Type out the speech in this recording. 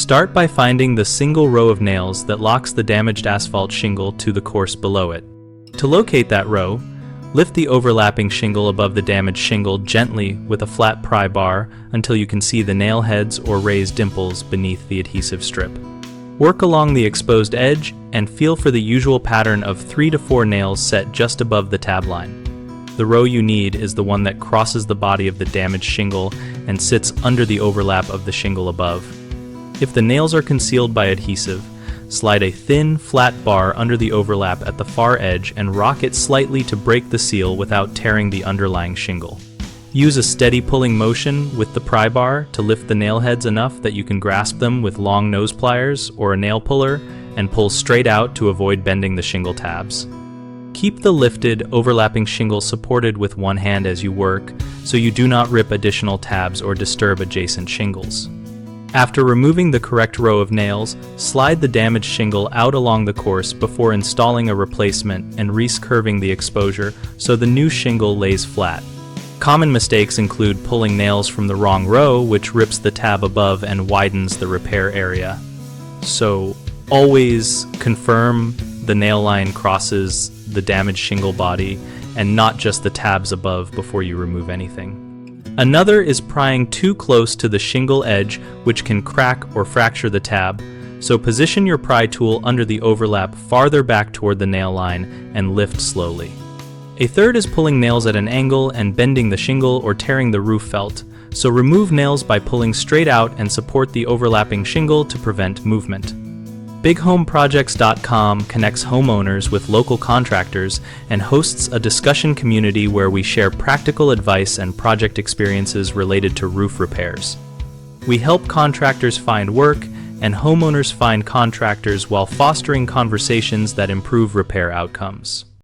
Start by finding the single row of nails that locks the damaged asphalt shingle to the course below it. To locate that row, lift the overlapping shingle above the damaged shingle gently with a flat pry bar until you can see the nail heads or raised dimples beneath the adhesive strip. Work along the exposed edge and feel for the usual pattern of 3 to 4 nails set just above the tab line. The row you need is the one that crosses the body of the damaged shingle and sits under the overlap of the shingle above. If the nails are concealed by adhesive, slide a thin, flat bar under the overlap at the far edge and rock it slightly to break the seal without tearing the underlying shingle. Use a steady pulling motion with the pry bar to lift the nail heads enough that you can grasp them with long nose pliers or a nail puller and pull straight out to avoid bending the shingle tabs. Keep the lifted, overlapping shingle supported with one hand as you work, so you do not rip additional tabs or disturb adjacent shingles. After removing the correct row of nails, slide the damaged shingle out along the course before installing a replacement and recurving the exposure so the new shingle lays flat. Common mistakes include pulling nails from the wrong row, which rips the tab above and widens the repair area. So always confirm the nail line crosses the damaged shingle body and not just the tabs above before you remove anything. Another is prying too close to the shingle edge, which can crack or fracture the tab, so position your pry tool under the overlap farther back toward the nail line and lift slowly. A third is pulling nails at an angle and bending the shingle or tearing the roof felt, so remove nails by pulling straight out and support the overlapping shingle to prevent movement. BigHomeProjects.com connects homeowners with local contractors and hosts a discussion community where we share practical advice and project experiences related to roof repairs. We help contractors find work and homeowners find contractors while fostering conversations that improve repair outcomes.